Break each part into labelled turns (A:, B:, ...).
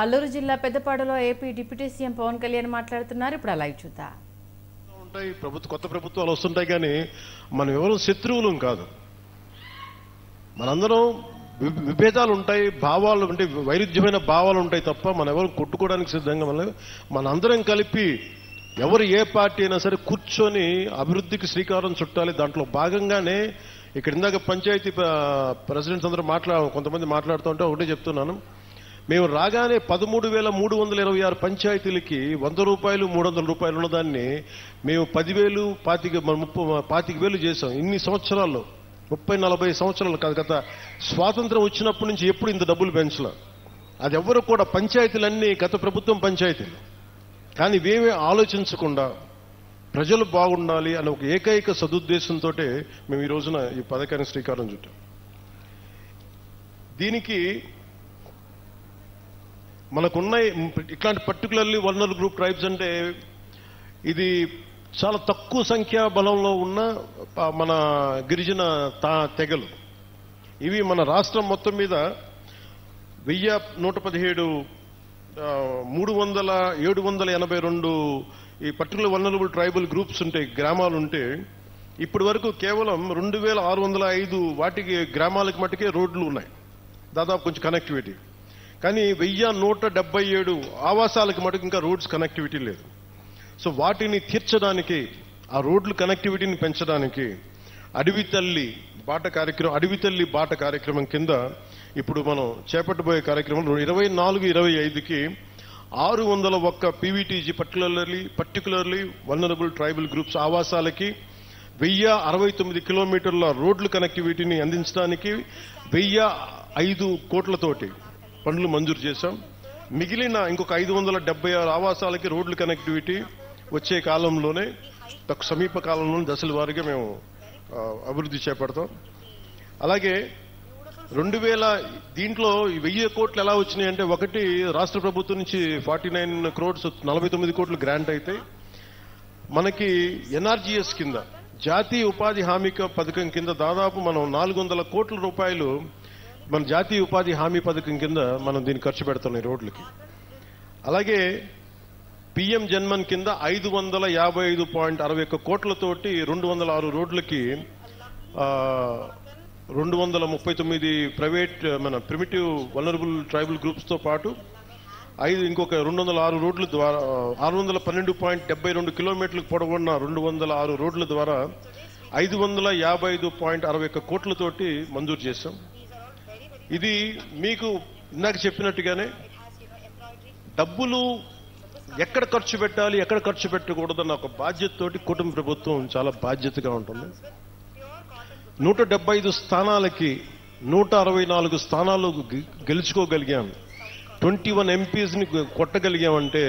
A: అల్లూరు జిల్లా పెద్దపాడులో AP deputy CM Pawan Kalyan మాట్లాడుతున్నారు. ఇప్పుడు లైవ్ చూద్దాం.
B: ఉంటాయి కొత్త ప్రభుత్వాలు వస్తుంటాయి, కానీ మనం ఎవరు శత్రువులం కాదు. మనందరం విభేదాలు ఉంటాయి, భావాలు ఉంటాయి, వైరుధ్యమైన భావాలు ఉంటాయి తప్ప మనం ఎవరు కొట్టుకోవడానికి సిద్ధంగా మన అందరం కలిపి ఎవరు ఏ పార్టీ అయినా సరే కూర్చొని అభివృద్ధికి శ్రీకారం చుట్టాలి. దాంట్లో భాగంగానే ఇక్కడ ఇందాక పంచాయతీ ప్రెసిడెంట్స్ అందరూ కొంతమంది మాట్లాడుతూ ఉంటే ఒకటే చెప్తున్నాను. మేము రాగానే 13,326 పంచాయతీలకి 100 రూపాయలు 300 రూపాయలు ఉన్నదాన్ని మేము 10,000 25,000 చేశాం. ఇన్ని సంవత్సరాల్లో 30-40 సంవత్సరాలు కాదు, గత స్వాతంత్రం వచ్చినప్పటి నుంచి ఎప్పుడు ఇంత డబ్బులు పెంచలే. అది ఎవరు కూడా పంచాయతీలన్నీ గత ప్రభుత్వం పంచాయతీలు, కానీ ఇవేమీ ఆలోచించకుండా ప్రజలు బాగుండాలి అనే ఒక ఏకైక సదుద్దేశంతో మేము ఈ రోజున ఈ పథకానికి శ్రీకారం చుట్టాం. దీనికి మనకున్న ఇట్లాంటి పర్టికులర్లీ వల్నరబుల్ గ్రూప్ ట్రైబ్స్ అంటే ఇది చాలా తక్కువ సంఖ్యా బలంలో ఉన్న మన గిరిజన తెగలు. ఇవి మన రాష్ట్రం మొత్తం మీద 1,117 782 ఈ పర్టికులర్ వల్నరబుల్ ట్రైబల్ గ్రూప్స్ ఉంటాయి, గ్రామాలు ఉంటే ఇప్పటి వరకు కేవలం 2,605 వాటికి గ్రామాలకి మట్టుకే రోడ్లు ఉన్నాయి, దాదాపు కొంచెం కనెక్టివిటీ. కానీ 1,177 ఆవాసాలకు మటుకు ఇంకా రోడ్స్ కనెక్టివిటీ లేదు. సో వాటిని తీర్చడానికి, ఆ రోడ్లు కనెక్టివిటీని పెంచడానికి అడవి తల్లి బాట కార్యక్రమం కింద ఇప్పుడు మనం చేపట్టబోయే కార్యక్రమం 24-25కి 601 PVTG particularly vulnerable tribal groups ఆవాసాలకి 1,069 కిలోమీటర్ల రోడ్లు కనెక్టివిటీని అందించడానికి 1,005 కోట్లతోటి పనులు మంజూరు చేశాం. మిగిలిన ఇంకొక 576 ఆవాసాలకి రోడ్లు కనెక్టివిటీ వచ్చే కాలంలోనే, సమీప కాలంలోనే దశల వారీగా మేము అభివృద్ధి చేపడతాం. అలాగే 2000 దీంట్లో 1,000 కోట్లు ఎలా వచ్చినాయంటే, ఒకటి రాష్ట్ర ప్రభుత్వం నుంచి 49 crores 49 కోట్లు గ్రాంట్ అయితే, మనకి ఎన్ఆర్జీఎస్ కింద జాతీయ ఉపాధి హామీ పథకం కింద దాదాపు మనం 400 కోట్ల రూపాయలు మన జాతీయ ఉపాధి హామీ పథకం కింద మనం దీన్ని ఖర్చు పెడుతున్నాం ఈ రోడ్లకి. అలాగే పిఎం జన్మన్ కింద 555.61 కోట్లతోటి 206 రోడ్లకి 239 ప్రైవేట్ మన ప్రిమిటివ్ వల్నరబుల్ ట్రైబల్ గ్రూప్స్ తో పాటు ఇంకొక 206 రోడ్ల ద్వారా 612.72 కిలోమీటర్లకు పొడవున్న 206 రోడ్ల ద్వారా 555.61 కోట్లతోటి మంజూరు చేశాం. ఇది మీకు ఇందాక చెప్పినట్టుగానే డబ్బులు ఎక్కడ ఖర్చు పెట్టాలి, ఎక్కడ ఖర్చు పెట్టకూడదన్న ఒక బాధ్యతతోటి కుటుంబ ప్రభుత్వం చాలా బాధ్యతగా ఉంటుంది. 175 స్థానాలకి 164 స్థానాలు గెలుచుకోగలిగాం. 21 ఎంపీస్ని కొట్టగలిగామంటే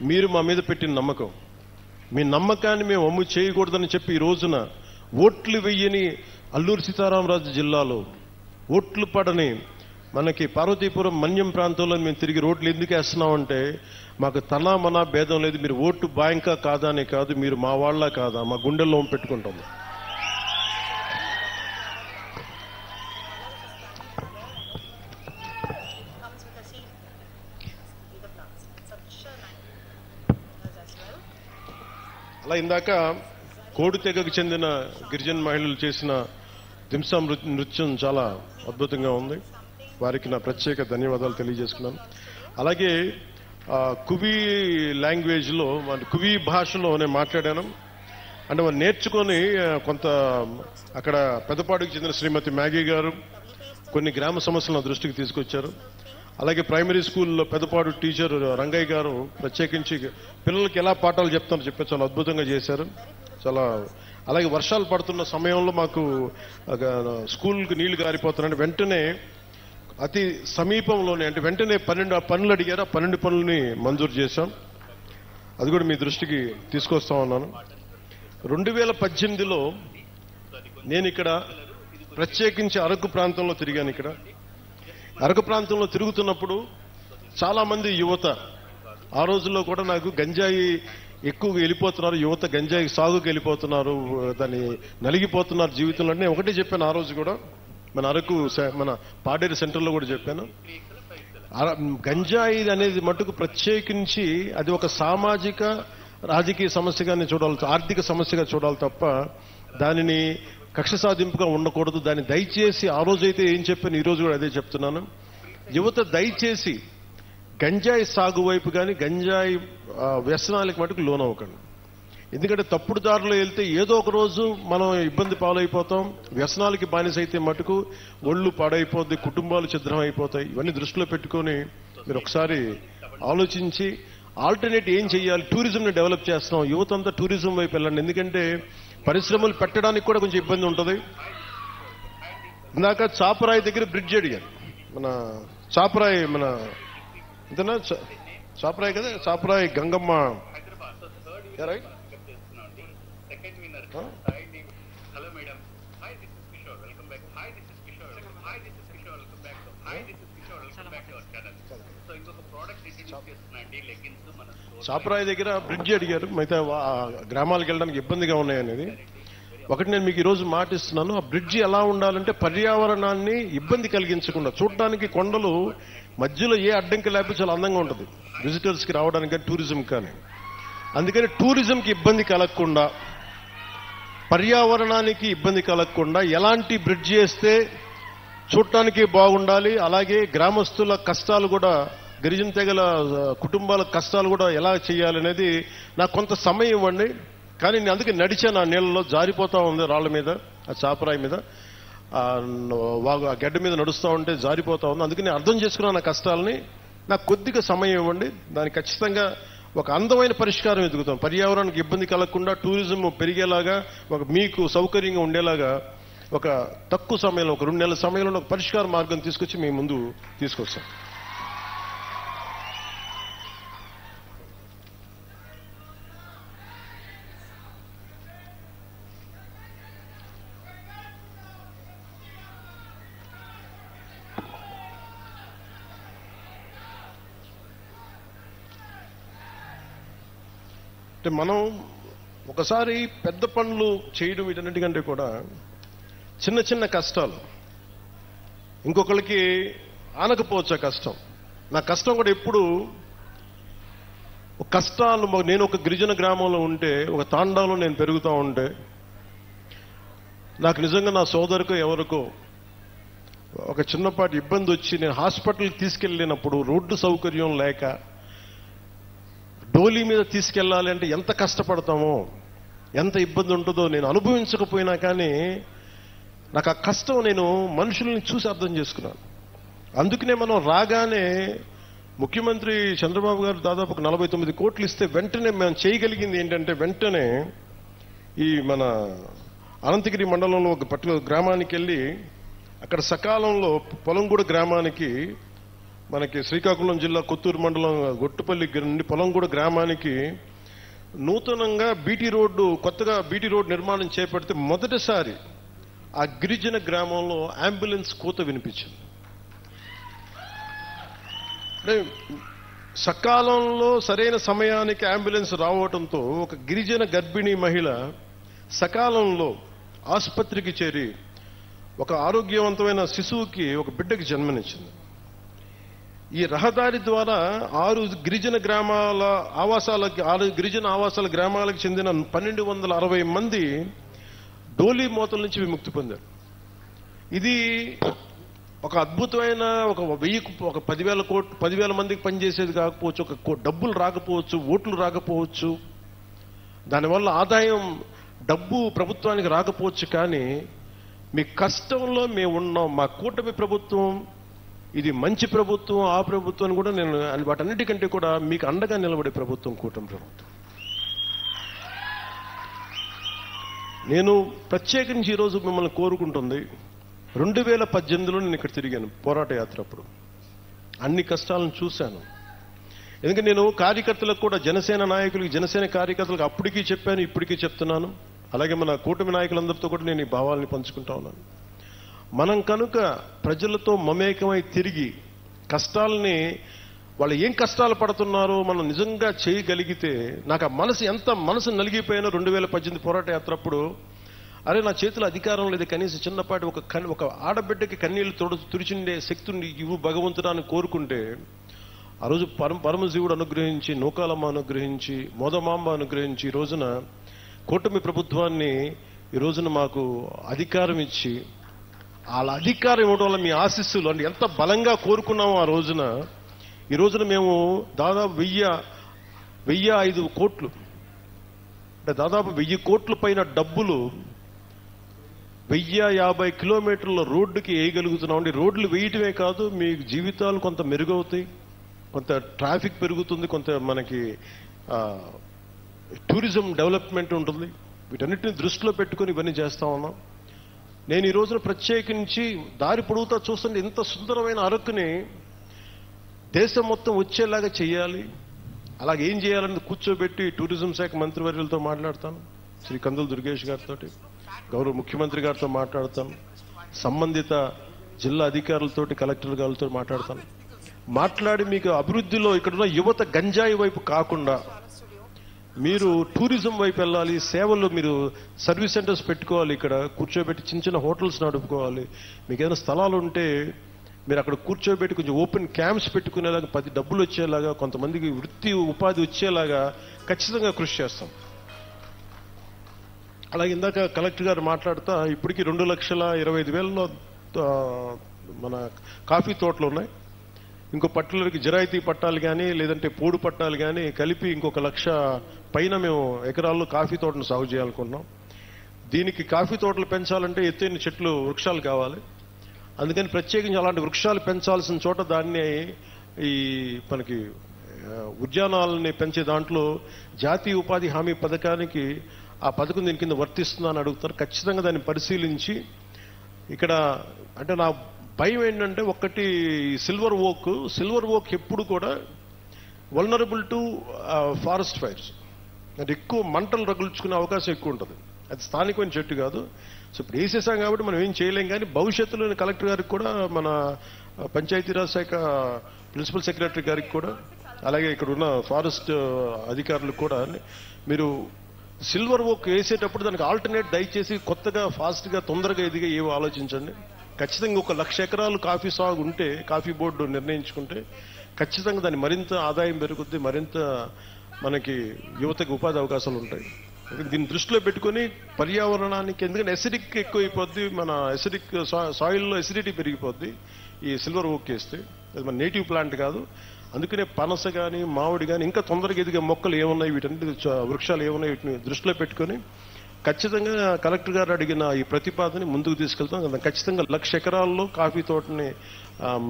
B: మీరు మా మీద పెట్టిన నమ్మకం. మీ నమ్మకాన్ని మేము అమ్ము చేయకూడదని చెప్పి ఈ రోజున ఓట్లు వెయ్యని అల్లూరు సీతారామరాజు జిల్లాలో ఓట్లు పడని మనకి పార్వతీపురం మన్యం ప్రాంతంలో మేము తిరిగి రోడ్లు ఎందుకు వేస్తున్నామంటే, మాకు తనా మనా భేదం లేదు. మీరు ఓటు బ్యాంకా కాదా అనే కాదు, మీరు మా వాళ్ళ కాదా, మా గుండెల్లో పెట్టుకుంటాం. అలా ఇందాక కోడి తెగకు చెందిన గిరిజన మహిళలు చేసిన దింసా నృత్యం చాలా అద్భుతంగా ఉంది. వారికి నా ప్రత్యేక ధన్యవాదాలు తెలియజేసుకున్నాను. అలాగే కువి లాంగ్వేజ్లో, కువి భాషలో నేను మాట్లాడాను. అంటే వాళ్ళు నేర్చుకొని కొంత అక్కడ పెద్దపాడుకు చెందిన శ్రీమతి మ్యాగీ గారు కొన్ని గ్రామ సమస్యలను దృష్టికి తీసుకొచ్చారు. అలాగే ప్రైమరీ స్కూల్లో పెద్దపాడు టీచర్ రంగయ్య గారు ప్రత్యేకించి పిల్లలకి ఎలా పాఠాలు చెప్తారో చెప్పి చాలా అద్భుతంగా చేశారు. చాలా అలాగే వర్షాలు పడుతున్న సమయంలో మాకు స్కూల్కి నీళ్లు గారిపోతున్నాయంటే వెంటనే అతి సమీపంలోనే, అంటే వెంటనే 12 పనులు అడిగారు. 12 పనులని మంజూరు చేశాం. అది కూడా మీ దృష్టికి తీసుకొస్తా ఉన్నాను. 2018లో నేను ఇక్కడ ప్రత్యేకించి అరకు ప్రాంతంలో తిరిగాను. ఇక్కడ అరకు ప్రాంతంలో తిరుగుతున్నప్పుడు చాలా మంది యువత, ఆ రోజుల్లో కూడా నాకు గంజాయి ఎక్కువగా వెళ్ళిపోతున్నారు, యువత గంజాయి సాగుకు వెళ్ళిపోతున్నారు, దాన్ని నలిగిపోతున్నారు జీవితంలో. నేను ఒకటే చెప్పాను ఆ రోజు కూడా, మన అరకు మన పాడేరు సెంటర్లో కూడా చెప్పాను. గంజాయి అనేది మటుకు ప్రత్యేకించి అది ఒక సామాజిక రాజకీయ సమస్యగానే చూడాలి, ఆర్థిక సమస్యగా చూడాలి తప్ప దానిని కక్ష సాధింపుగా ఉండకూడదు. దాన్ని దయచేసి ఆ రోజైతే ఏం చెప్పాను, ఈ రోజు కూడా అదే చెప్తున్నాను. యువత దయచేసి గంజాయి సాగు వైపు కానీ గంజాయి వ్యసనాలకు మటుకు లోనవ్వకండి. ఎందుకంటే తప్పుడు దారిలో వెళ్తే ఏదో ఒక రోజు మనం ఇబ్బంది పాలైపోతాం. వ్యసనాలకి బానిస అయితే మటుకు ఒళ్ళు పాడైపోద్ది, కుటుంబాలు ఛిద్రం అయిపోతాయి. ఇవన్నీ దృష్టిలో పెట్టుకొని మీరు ఒకసారి ఆలోచించి ఆల్టర్నేట్ ఏం చేయాలి. టూరిజంని డెవలప్ చేస్తున్నాం, యువత అంతా టూరిజం వైపు వెళ్ళండి. ఎందుకంటే పరిశ్రమలు పెట్టడానికి కూడా కొంచెం ఇబ్బంది ఉంటుంది. ఇందాక చాపరాయి దగ్గర బ్రిడ్జ్ అడిగారు. మన చాపరాయి మన ఇంతనా చాపరాయి కదా, చాపరాయి గంగమ్మ రైట్. చాపరాయి దగ్గర బ్రిడ్జ్ అడిగారు, మిగతా గ్రామాలకు వెళ్ళడానికి ఇబ్బందిగా ఉన్నాయనేది. ఒకటి నేను మీకు ఈరోజు మాటిస్తున్నాను, ఆ బ్రిడ్జి ఎలా ఉండాలంటే పర్యావరణాన్ని ఇబ్బంది కలిగించకుండా, చూడడానికి కొండలు మధ్యలో ఏ అడ్డంకి లేకపోతే చాలా అందంగా ఉంటుంది విజిటర్స్కి రావడానికి కానీ టూరిజం కానీ. అందుకని టూరిజంకి ఇబ్బంది కలగకుండా, పర్యావరణానికి ఇబ్బంది కలగకుండా ఎలాంటి బ్రిడ్జ్ చేస్తే చూడటానికి బాగుండాలి, అలాగే గ్రామస్తుల కష్టాలు కూడా, గిరిజన తెగల కుటుంబాల కష్టాలు కూడా ఎలా చేయాలనేది నాకు కొంత సమయం ఇవ్వండి. కానీ నేను అందుకే నడిచాను, ఆ నీళ్ళలో జారిపోతా ఉంది, రాళ్ల మీద, ఆ చాపరాయి మీద, ఆ గడ్డ మీద నడుస్తూ ఉంటే జారిపోతా ఉంది. అందుకని నేను అర్థం చేసుకున్నాను నా కష్టాలని. నాకు కొద్దిగా సమయం ఇవ్వండి, దానికి ఖచ్చితంగా ఒక అందమైన పరిష్కారం ఎదుగుతాం. పర్యావరణానికి ఇబ్బంది కలగకుండా టూరిజం పెరిగేలాగా, మీకు సౌకర్యంగా ఉండేలాగా ఒక తక్కువ సమయంలో, ఒక 2 నెలల సమయంలో ఒక పరిష్కార మార్గం తీసుకొచ్చి మీ ముందు తీసుకొస్తాం. అంటే మనం ఒకసారి పెద్ద పనులు చేయడం వీటన్నిటికంటే కూడా చిన్న చిన్న కష్టాలు, ఇంకొకరికి ఆనకపోవచ్చు కష్టం. నా కష్టం కూడా ఎప్పుడు కష్టాలు. నేను ఒక గిరిజన గ్రామంలో ఉంటే, ఒక తాండాలో నేను పెరుగుతూ ఉంటే, నాకు నిజంగా నా సోదరుకో ఎవరికో ఒక చిన్నపాటి ఇబ్బంది వచ్చి నేను హాస్పిటల్కి తీసుకెళ్ళినప్పుడు రోడ్డు సౌకర్యం లేక డోలీ మీద తీసుకెళ్ళాలి అంటే ఎంత కష్టపడతామో, ఎంత ఇబ్బంది ఉంటుందో నేను అనుభవించకపోయినా కానీ నాకు ఆ కష్టం నేను మనుషుల్ని చూసి అర్థం చేసుకున్నాను. అందుకనే మనం రాగానే ముఖ్యమంత్రి చంద్రబాబు గారు దాదాపు 49 కోట్లు ఇస్తే వెంటనే మేము చేయగలిగింది ఏంటంటే, వెంటనే ఈ మన అనంతగిరి మండలంలో ఒక పర్టికులర్ గ్రామానికి వెళ్ళి అక్కడ సకాలంలో పొలంగూడ గ్రామానికి, మనకి శ్రీకాకుళం జిల్లా కొత్తూరు మండలం గొట్టుపల్లి నుండి పొలంగూడ గ్రామానికి నూతనంగా బీటీ రోడ్డు, కొత్తగా బీటీ రోడ్డు నిర్మాణం చేపడితే మొదటిసారి ఆ గిరిజన గ్రామంలో అంబులెన్స్ కూత వినిపించింది. అంటే సకాలంలో సరైన సమయానికి అంబులెన్స్ రావడంతో ఒక గిరిజన గర్భిణీ మహిళ సకాలంలో ఆసుపత్రికి చేరి ఒక ఆరోగ్యవంతమైన శిశువుకి, ఒక బిడ్డకి జన్మనిచ్చింది. ఈ రహదారి ద్వారా 6 గిరిజన ఆవాసాల గ్రామాలకు చెందిన 1260 మంది డోలీ మోతల నుంచి విముక్తి పొందారు. ఇది ఒక అద్భుతమైన, ఒక 10,000 మందికి పనిచేసేది కాకపోవచ్చు, ఒక డబ్బులు రాకపోవచ్చు, ఓట్లు రాకపోవచ్చు, దానివల్ల ఆదాయం డబ్బు ప్రభుత్వానికి రాకపోవచ్చు. కానీ మీ కష్టంలో మేము ఉన్నాం. మా కూటమి ప్రభుత్వం ఇది మంచి ప్రభుత్వం, ఆ ప్రభుత్వాన్ని కూడా నేను వాటన్నిటికంటే కూడా మీకు అండగా నిలబడే ప్రభుత్వం కూటమి ప్రభుత్వం. నేను ప్రత్యేకించి ఈరోజు మిమ్మల్ని కోరుకుంటుంది, 2018లో నేను ఇక్కడ తిరిగాను పోరాట యాత్ర. అప్పుడు అన్ని కష్టాలను చూశాను. ఎందుకంటే నేను కార్యకర్తలకు కూడా, జనసేన నాయకులకి, జనసేన కార్యకర్తలకు అప్పటికీ చెప్పాను, ఇప్పటికీ చెప్తున్నాను. అలాగే మన కూటమి నాయకులందరితో కూడా నేను ఈ భావాలని పంచుకుంటా ఉన్నాను. మనం కనుక ప్రజలతో మమేకమై తిరిగి కష్టాలని, వాళ్ళు ఏం కష్టాలు పడుతున్నారో మనం నిజంగా చేయగలిగితే, నాకు ఆ ఎంత మనసు నలిగిపోయినా 2018 పోరాట యాత్ర అప్పుడు అరే నా చేతిలో అధికారం లేదు, కనీసం చిన్నపాటి ఒక ఆడబిడ్డకి కన్నీళ్లు తుడిచిండే శక్తిని ఇవ్వు భగవంతుడాన్ని కోరుకుంటే ఆ రోజు పరమశివుడు అనుగ్రహించి, నూకాలమ్మ అనుగ్రహించి, మోదమాంబ అనుగ్రహించి ఈ రోజున కూటమి ప్రభుత్వాన్ని ఈ రోజున మాకు అధికారం ఇచ్చి, వాళ్ళ అధికారం ఇవ్వడం వల్ల మీ ఆశీస్సులు అంటే ఎంత బలంగా కోరుకున్నామో ఆ రోజున, ఈ రోజున మేము దాదాపు 1005 కోట్లు అంటే దాదాపు 1000 కోట్ల పైన డబ్బులు 1050 కిలోమీటర్ల రోడ్డుకి వేయగలుగుతున్నాం అండి. రోడ్లు వేయటమే కాదు, మీ జీవితాలు కొంత మెరుగవుతాయి, కొంత ట్రాఫిక్ పెరుగుతుంది, కొంత మనకి టూరిజం డెవలప్మెంట్ ఉంటుంది. వీటన్నిటిని దృష్టిలో పెట్టుకుని ఇవన్నీ చేస్తా ఉన్నాం. నేను ఈ రోజున ప్రత్యేకించి దారి పొడుగుతా చూస్తుంటే ఇంత సుందరమైన అరకుని దేశం మొత్తం వచ్చేలాగా చేయాలి. అలాగే ఏం చేయాలని కూర్చోబెట్టి టూరిజం శాఖ మంత్రివర్యులతో మాట్లాడతాను, శ్రీ కందుల దుర్గేష్ గారితో, గౌరవ ముఖ్యమంత్రి గారితో మాట్లాడతాను, సంబంధిత జిల్లా అధికారులతోటి, కలెక్టర్ గారితో మాట్లాడి మీకు అభివృద్ధిలో ఇక్కడున్న యువత గంజాయి వైపు కాకుండా మీరు టూరిజం వైపు వెళ్ళాలి, సేవలు మీరు సర్వీస్ సెంటర్స్ పెట్టుకోవాలి, ఇక్కడ కూర్చోబెట్టి చిన్న చిన్న హోటల్స్ నడుపుకోవాలి. మీకు ఏదైనా స్థలాలు ఉంటే మీరు అక్కడ కూర్చోబెట్టి కొంచెం ఓపెన్ క్యాంప్స్ పెట్టుకునేలాగా, 10 డబ్బులు వచ్చేలాగా, కొంతమందికి వృత్తి ఉపాధి వచ్చేలాగా ఖచ్చితంగా కృషి చేస్తాం. అలాగే ఇందాక కలెక్టర్ గారు మాట్లాడుతా ఇప్పటికీ 2,25,000 మన కాఫీ తోటలు ఉన్నాయి. ఇంకో పట్టలకి జిరాయితీ పట్టాలు కానీ లేదంటే పోడు పట్టాలు కానీ కలిపి ఇంకొక 1,00,000 పైన మేము ఎకరాల్లో కాఫీ తోటను సాగు చేయాలనుకున్నాం. దీనికి కాఫీ తోటలు పెంచాలంటే ఎత్తైన చెట్లు, వృక్షాలు కావాలి. అందుకని ప్రత్యేకించి అలాంటి వృక్షాలు పెంచాల్సిన చోట దాన్ని ఈ మనకి ఉద్యానాలని పెంచే దాంట్లో జాతీయ ఉపాధి హామీ పథకానికి ఆ పథకం దీని కింద వర్తిస్తుందా అని అడుగుతారు. ఖచ్చితంగా దాన్ని పరిశీలించి ఇక్కడ అంటే నా భయం ఏంటంటే ఒకటి సిల్వర్ ఓక్ ఎప్పుడు కూడా వల్నరబుల్ టు ఫారెస్ట్ ఫైర్స్, అంటే ఎక్కువ మంటలు రగుల్చుకునే అవకాశం ఎక్కువ ఉంటుంది. అది స్థానికమైన చెట్టు కాదు. సో ఇప్పుడు వేసేసాం కాబట్టి మనం ఏం చేయలేం. కానీ భవిష్యత్తులో కలెక్టర్ గారికి కూడా, మన పంచాయతీరాజ్ శాఖ ప్రిన్సిపల్ సెక్రటరీ గారికి కూడా, అలాగే ఇక్కడ ఉన్న ఫారెస్ట్ అధికారులకు కూడా మీరు సిల్వర్ ఓక్ వేసేటప్పుడు దానికి ఆల్టర్నేట్ దయచేసి కొత్తగా ఫాస్ట్గా తొందరగా ఎదిగా ఏవో ఆలోచించండి. ఖచ్చితంగా 1,00,000 ఎకరాలు కాఫీ సాగు ఉంటే, కాఫీ బోర్డు నిర్ణయించుకుంటే ఖచ్చితంగా దాన్ని మరింత ఆదాయం పెరుగుద్ది, మరింత మనకి యువతకు ఉపాధి అవకాశాలు ఉంటాయి. దీన్ని దృష్టిలో పెట్టుకుని పర్యావరణానికి, ఎందుకంటే ఎసిడిక్ ఎక్కువైపోద్ది, మన ఎసిడిక్ సాయిల్లో ఎసిడిటీ పెరిగిపోద్ది ఈ సిల్వర్ ఓక్ వేస్తే. అది మన నేటివ్ ప్లాంట్ కాదు. అందుకనే పనస కానీ, మామిడి కానీ, ఇంకా తొందరగా ఎదిగే మొక్కలు ఏమున్నాయి, వీటన్నిటి వృక్షాలు ఏమున్నాయి, వీటిని దృష్టిలో పెట్టుకుని ఖచ్చితంగా కలెక్టర్ గారు అడిగిన ఈ ప్రతిపాదనని ముందుకు తీసుకెళ్తాం. ఖచ్చితంగా 1,00,000 ఎకరాల్లో కాఫీ తోటని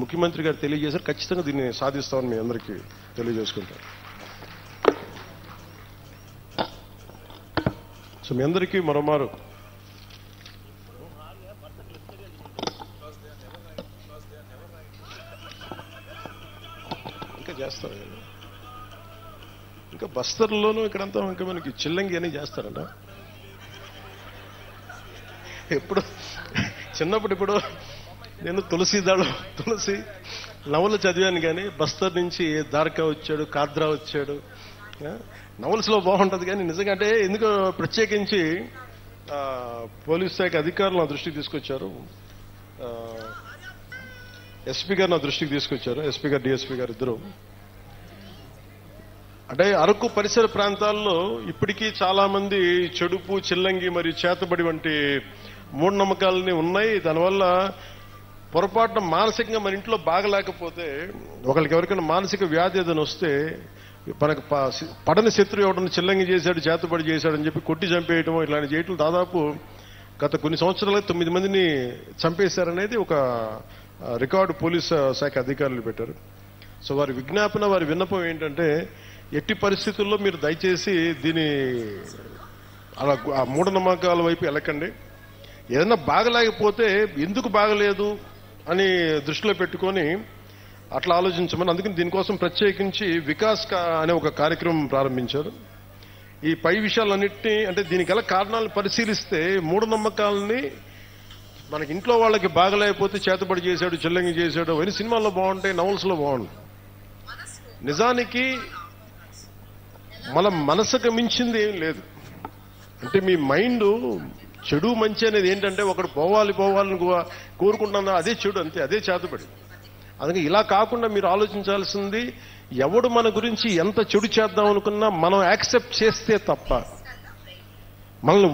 B: ముఖ్యమంత్రి గారు తెలియజేశారు. ఖచ్చితంగా దీన్ని సాధిస్తామని మీ అందరికీ తెలియజేసుకుంటాం. సో మీ అందరికీ మరోమారు ఇంకా చేస్తారు, ఇంకా బస్తర్లోనూ ఇక్కడంతా ఇంకా మనకి చిల్లంగి అని చేస్తారంట. ఎప్పుడు చిన్నప్పుడు నేను తులసి నవలు చదివాను, కానీ బస్తర్ నుంచి దార్కా వచ్చాడు, కాద్రా వచ్చాడు. నవల్స్లో బాగుంటుంది, కానీ నిజంగా అంటే ఎందుకో ప్రత్యేకించి పోలీస్ శాఖ అధికారులు నా దృష్టికి తీసుకొచ్చారు, ఎస్పీ గారు నా దృష్టికి తీసుకొచ్చారు, ఎస్పీ గారు, డిఎస్పీ గారు ఇద్దరు. అంటే అరకు పరిసర ప్రాంతాల్లో ఇప్పటికీ చాలా మంది చెడుపు, చిల్లంగి మరియు చేతబడి వంటి మూఢనమ్మకాలని ఉన్నాయి. దానివల్ల పొరపాటున మానసికంగా మన ఇంట్లో బాగలేకపోతే, ఒకరికి ఎవరికైనా మానసిక వ్యాధి ఏదైనా వస్తే, మనకు పడని శత్రువు ఎవడన్నా చిల్లంగి చేశాడు, చేతబడి చేశాడని చెప్పి కొట్టి చంపేయటం, ఇలాంటి చేయటం దాదాపు గత కొన్ని సంవత్సరాలుగా 9 మందిని చంపేశారనేది ఒక రికార్డు పోలీస్ శాఖ అధికారులు పెట్టారు. సో వారి విజ్ఞాపన, వారి విన్నపం ఏంటంటే ఎట్టి పరిస్థితుల్లో మీరు దయచేసి దీని అలా ఆ మూఢనమ్మకాల వైపు వెళ్ళకండి. ఏదైనా బాగలేకపోతే ఎందుకు బాగలేదు అని దృష్టిలో పెట్టుకొని అట్లా ఆలోచించమని, అందుకని దీనికోసం ప్రత్యేకించి వికాస్ అనే ఒక కార్యక్రమం ప్రారంభించారు. ఈ పై విషయాలన్నింటినీ, అంటే దీనికి గల కారణాలను పరిశీలిస్తే మూఢనమ్మకాలని, మనకి ఇంట్లో వాళ్ళకి బాగలేకపోతే చేతబడి చేశాడు, చిల్లంగి చేశాడు అవన్నీ సినిమాల్లో బాగుంటాయి, నవల్స్లో బాగుంటాయి. నిజానికి మన మనసుకు మించింది ఏం లేదు. అంటే మీ మైండ్ చెడు మంచి అనేది ఏంటంటే ఒకడు పోవాలని కోరుకుంటున్నా అదే చెడు, అంతే, అదే చేతబడి. అందుకే ఇలా కాకుండా మీరు ఆలోచించాల్సింది, ఎవడు మన గురించి ఎంత చెడు చేద్దాం అనుకున్నా మనం యాక్సెప్ట్ చేస్తే తప్ప, మనల్ని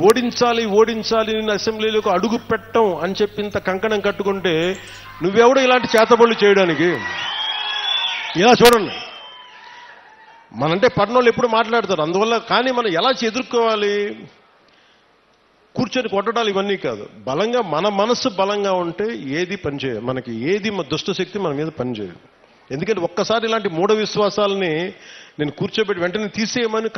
B: ఓడించాలి నేను అసెంబ్లీలోకి అడుగు పెట్టం అని చెప్పి ఇంత కంకణం కట్టుకుంటే నువ్వెవడు ఇలాంటి చేతబడులు చేయడానికి? ఇలా చూడండి, మనంటే పట్టణంలో ఎప్పుడు మాట్లాడతారు, అందువల్ల. కానీ మనం ఎలా ఎదుర్కోవాలి? కూర్చొని కొట్టడాలు ఇవన్నీ కాదు. బలంగా మన మనసు బలంగా ఉంటే ఏది పనిచేయదు, మనకి ఏది దుష్టశక్తి మన మీద పనిచేయదు. ఎందుకంటే ఒక్కసారి ఇలాంటి మూఢ విశ్వాసాలని నేను కూర్చోబెట్టి వెంటనే తీసేయమని